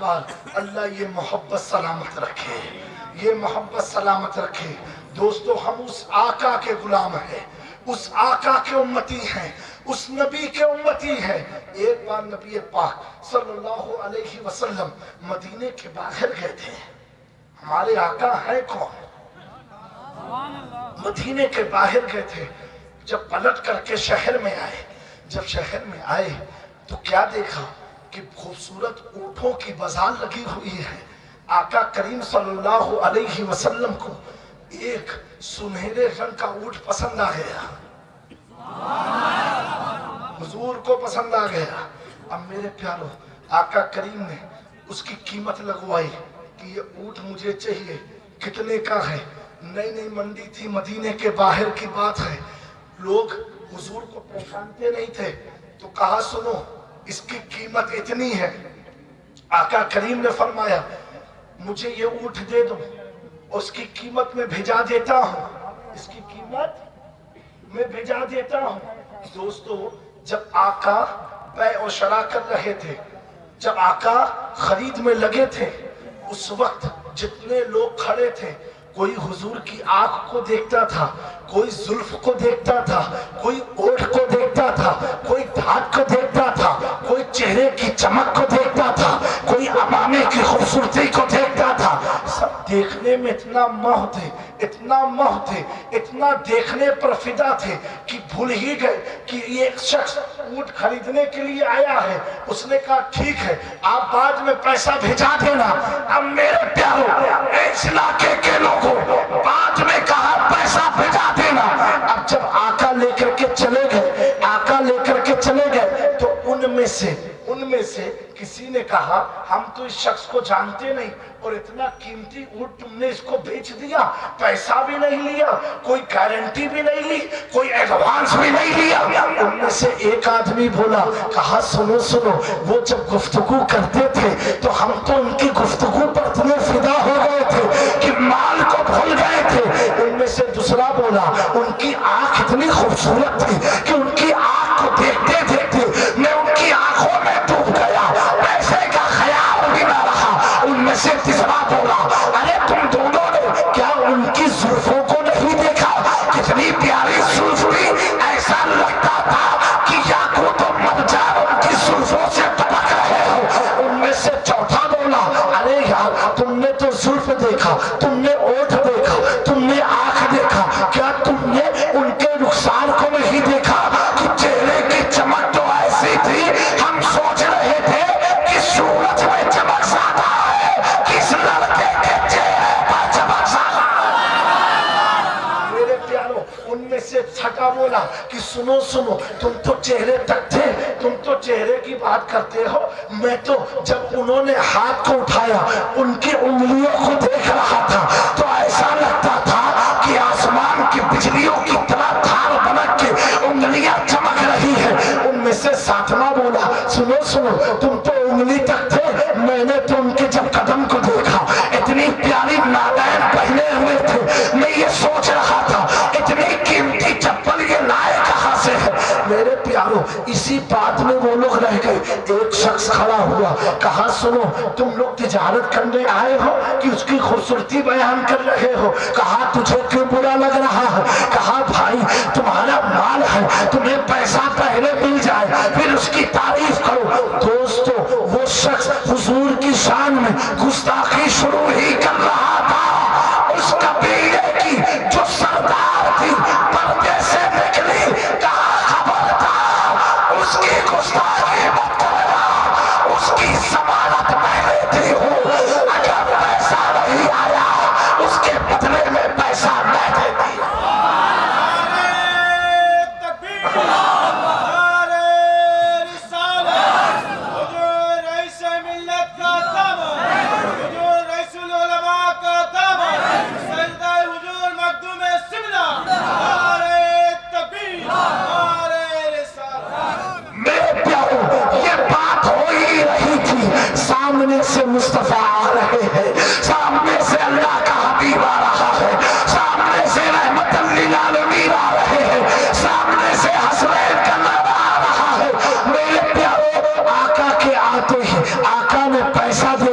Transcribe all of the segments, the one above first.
اکبر، اللہ یہ محبت سلامت رکھے، یہ محبت سلامت رکھے۔ دوستو ہم اس آقا کے غلام ہیں، اس آقا کے امتی ہیں، اس نبی کے امتی ہیں۔ ایک بار نبی پاک صلی اللہ علیہ وسلم مدینے کے باہر گئے تھے۔ ہمارے آقا ہیں کون؟ مدینے کے باہر گئے تھے۔ جب پلٹ کر کے شہر میں آئے، جب شہر میں آئے تو کیا دیکھا کہ خوبصورت اونٹوں کی بازار لگی ہوئی ہے۔ آقا کریم صلی اللہ علیہ وسلم کو ایک سنہرے رنگ کا اونٹ پسند آ گیا، حضور کو پسند آ گیا۔ اب میرے پیارو آقا کریم نے اس کی قیمت لگوائی کہ یہ اونٹ مجھے چاہیے، کتنے کا ہے؟ نئی نئی منڈی تھی، مدینے کے باہر کی بات ہے، لوگ حضور کو پہچانتے نہیں تھے، تو کہا سنو اس کی قیمت اتنی ہے۔ آقا کریم نے فرمایا مجھے یہ اونٹ دے دو، اس کی قیمت میں بھیجا دیتا ہوں، اس کی قیمت میں بھیجا دیتا ہوں۔ دوستو جب آقا بیع و شراء کر رہے تھے، جب آقا خرید میں لگے تھے، اس وقت جتنے لوگ کھڑے تھے، کوئی حضور کی آنکھ کو دیکھتا تھا، کوئی زلف کو دیکھتا تھا، کوئی اونٹ کو دیکھتا تھا، کوئی دھات کو دیکھتا تھا، کوئی چہرے کی چمک کو دیکھتا تھا، کوئی امامے کی خوبصورتی کو دیکھتا تھا۔ سب دیکھنے میں اتنا موہ تھے، اتنا موہ تھے، اتنا دیکھنے پر فدا تھے کہ بھول ہی گئے کہ یہ شخص اونٹ خریدنے کے لیے آیا ہے۔ اس نے کہا ٹھیک ہے آپ بعد میں پیسہ بھیجا دینا۔ اب میرے پیارو اس علاقے کے لوگوں بعد میں کہا پیسہ بھیجا دینا۔ اب جب آقا لے کر کے چلے گئے، آقا لے کر کے چلے گئے تو ان میں سے کسی نے کہا ہم تو اس شخص کو جانتے نہیں اور اتنا قیمتی اونٹ تم نے اس کو بیچ دیا، پیسہ بھی نہیں لیا، کوئی گارنٹی بھی نہیں لی، کوئی ایڈوانس بھی نہیں لیا۔ ان میں سے ایک آدمی بولا، کہا سنو سنو، وہ جب گفتگو کرتے تھے تو ہم تو ان کی گفتگو پر اتنے فدا ہو گئے تھے کہ مال کو بھول گئے تھے۔ ان میں سے دوسرا بولا ان کی آنکھ اتنی خوبصورت تھی کہ ان کی آنکھ کو دیکھتے دیکھتے میں ان کی آنکھوں میں ڈوب گیا، پیسے کا خیال بھی نہ رہا۔ ان میں سے تیسرا بولا ارے تم دونوں نے کیا ان کی زلفوں کو نہیں دیکھا؟ کتنی پیاری زلف تھی، ایسا لگتا تھا کہ یا کو تو مر جائے، ان کی زلفوں سے ٹپک رہے ہو۔ ان میں سے چوتھا بولا ارے یار تم نے تو زلف دیکھا، تم نے اونٹ دیکھا، تم نے آنکھ دیکھا، کیا تم نے ان کے رخسار کو نہیں دیکھا کہ چہرے کی چمک تو ایسی تھی ہم سوچ رہے تھے کہ سورج میں چمک زیادہ ہے کس لڑکے کے چہرے پر چمک زیادہ ہے۔ میرے پیارو ان میں سے چھٹا بولا کہ سنو سنو تم تو چہرے تک تھے، تم تو چہرے کی بات کرتے ہو، میں تو جب انہوں نے ہاتھ کو اٹھایا ان کی انگلیوں کو دیکھ رہا تھا تو ایسا لگتا تھا کہ آسمان کی بجلیوں کی طرح دھار بنک کے انگلیاں چمک رہی ہیں۔ ان میں سے ساتواں بولا سنو سنو تم تو انگلی تک تھے، میں نے تو ان کے جب قدم کو دیکھا اتنی پیاری نالین پہنے ہوئے تھے، میں یہ سوچ رہا تھا اتنی قیمتی چپل یہ لائے کہاں سے ہے۔ میرے پیارو اسی بات میں وہ لوگ رہ گئے۔ ایک شخص کھڑا ہوا، کہا سنو تم لوگ تجارت کرنے آئے ہو کہ اس کی خوبصورتی بیان کر رہے ہو؟ کہا تجھے کیوں برا لگ رہا ہے؟ کہا بھائی تمہارا مال ہے، تمہیں پیسہ پہلے مل جائے پھر اس کی تعریف کرو۔ دوستو وہ شخص حضور کی شان میں گستاخی شروع ہی کر رہا تھا۔ اس قبیلے کی جو سردار تھی پردے سے نکلی، کہا خبردار اس کی گستاخی مت کرنا، اس کی ضمانت میں لیتی ہوں، اگر پیسہ نہیں آیا اس کے بدلے میں پیسہ میں دیتی ہوں۔ سامنے سے مصطفیٰ آ رہے ہیں، سامنے سے اللہ کا حبیب آ رہا ہے، سامنے سے رحمت للعالمین آ رہے ہیں، سامنے سے حسنین کا نام آ رہا ہے۔ میرے پیارو آقا کے آتے ہی آقا نے پیسہ دے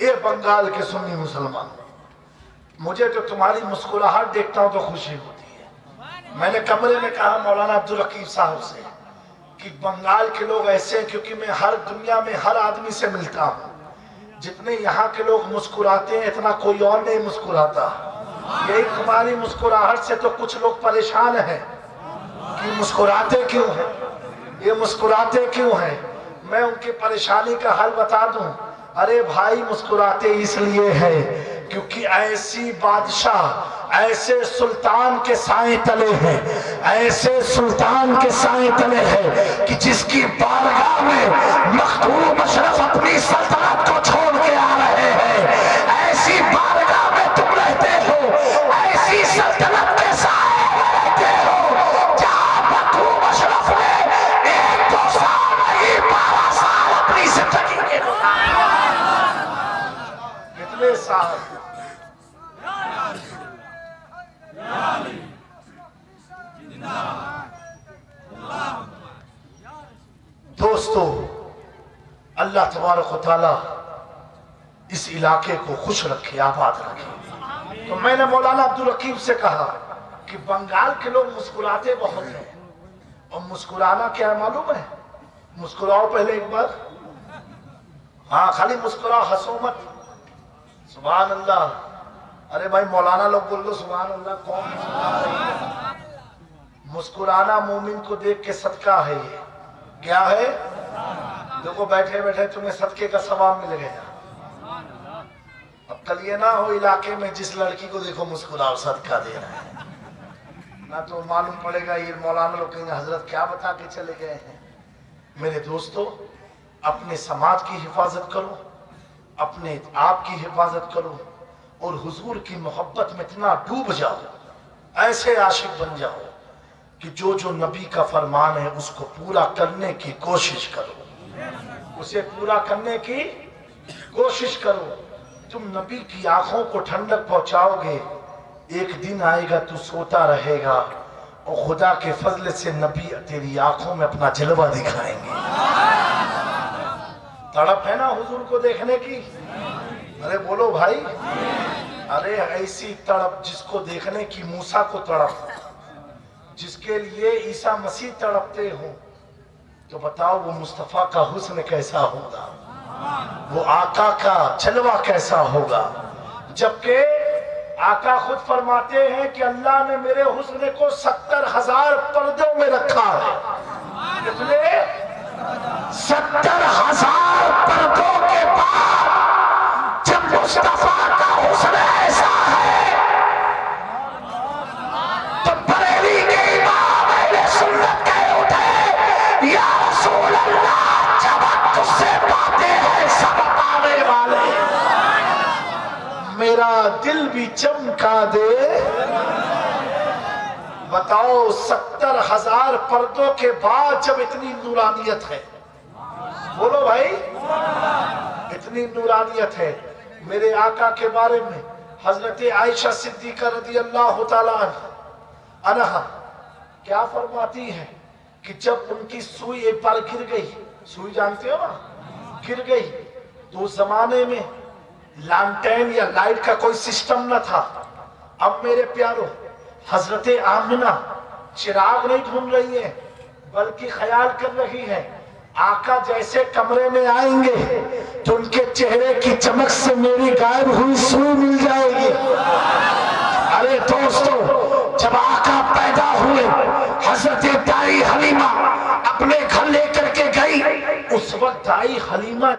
اے بنگال کے سنی مسلمان، مجھے تو تمہاری مسکراہٹ دیکھتا ہوں تو خوشی ہوتی ہے۔ میں نے کمرے میں کہا مولانا عبدالرقیب صاحب سے کہ بنگال کے لوگ ایسے ہیں، کیونکہ میں ہر دنیا میں ہر آدمی سے ملتا ہوں، جتنے یہاں کے لوگ مسکراتے ہیں اتنا کوئی اور نہیں مسکراتا۔ یہی تمہاری مسکراہٹ سے تو کچھ لوگ پریشان ہیں کہ مسکراتے کیوں ہیں، یہ مسکراتے کیوں ہیں۔ میں ان کی پریشانی کا حل بتا دوں۔ ارے بھائی، مسکراتے اس لیے ہے کیونکہ ایسی بادشاہ ایسے سلطان کے سائے تلے ہیں، ایسے سلطان کے سائے تلے ہیں کہ جس کی بارگاہ میں مخدوم اشرف اپنی سلطنت کو چھوڑ کے آ رہے ہیں، ایسی بارگاہ میں تم رہتے ہو، ایسی سلطنت کے سائے میں رہتے ہو جہاں مخدوم اشرف نے 1-2 سال نہیں 12 سال اپنی زندگی کے گزارے۔ کتنے سال؟ دوستو، اللہ تبارک و تعالیٰ اس علاقے کو خوش رکھے، آباد رکھے۔ تو میں نے مولانا عبدالرقیب سے کہا کہ بنگال کے لوگ مسکراتے بہت ہیں، اور مسکرانا کیا ہے معلوم ہے؟ مسکراؤ پہلے ایک بار، ہاں خالی مسکراؤ، ہنسو مت۔ سبحان اللہ۔ ارے بھائی مولانا لوگ بول دو سبحان اللہ۔ کون مسکرانا مومن کو دیکھ کے صدقہ ہے۔ یہ کیا ہے؟ دیکھو بیٹھے بیٹھے تمہیں صدقے کا ثواب مل گیا۔ اب کل یہ نہ ہو علاقے میں جس لڑکی کو دیکھو مسکراؤ صدقہ دے رہا ہے، نہ تو معلوم پڑے گا یہ مولانا لوگ کہیں حضرت کیا بتا کے چلے گئے ہیں۔ میرے دوستو، اپنے سماج کی حفاظت کرو، اپنے آپ کی حفاظت کرو، اور حضور کی محبت میں اتنا ڈوب جاؤ، ایسے عاشق بن جاؤ کہ جو جو نبی کا فرمان ہے اس کو پورا کرنے کی کوشش کرو، اسے پورا کرنے کی کوشش کرو۔ تم نبی کی آنکھوں کو ٹھنڈک پہنچاؤ گے، ایک دن آئے گا تو سوتا رہے گا اور خدا کے فضل سے نبی تیری آنکھوں میں اپنا جلوہ دکھائیں گے۔ تڑپ ہے نا حضور کو دیکھنے کی؟ ارے بولو بھائی، ارے ایسی تڑپ جس کو دیکھنے کی موسیٰ کو تڑپ، جس کے لیے عیسیٰ مسیح تڑپتے ہوں، تو بتاؤ وہ مصطفیٰ کا حسن کیسا ہوگا، وہ آقا کا جلوہ کیسا ہوگا۔ جبکہ آقا خود فرماتے ہیں کہ اللہ نے میرے حسن کو 70,000 پردوں میں رکھا ہے۔ کتنے؟ 70,000 پردوں کے بعد جب مصطفیٰ کا حسن ایسا ہے تو بریلی کے امام اہل سنت کہہ اٹھے، یا رسول اللہ جب تجھ سے باتیں ہیں سب پانے والے، میرا دل بھی چمکا دے۔ بتاؤ 70,000 پردوں کے بعد جب اتنی نورانیت ہے، بولو بھائی اتنی نورانیت ہے۔ میرے آقا کے بارے میں حضرت عائشہ صدیقہ رضی اللہ تعالیٰ عنہا کیا فرماتی ہے کہ جب ان کی سوئی ایک بار گر گئی، سوئی جانتے ہو نا، گر گئی، تو اس زمانے میں لانٹین یا لائٹ کا کوئی سسٹم نہ تھا۔ اب میرے پیارو، حضرت آمنہ چراغ نہیں ڈھونڈ رہی ہیں بلکہ خیال کر رہی ہیں آقا جیسے کمرے میں آئیں گے تو ان کے چہرے کی چمک سے میری غائب ہوئی سوئی مل جائے گی۔ ارے دوستو، جب آقا پیدا ہوئے حضرت دائی حلیمہ اپنے گھر لے کر کے گئی، اس وقت دائی حلیمہ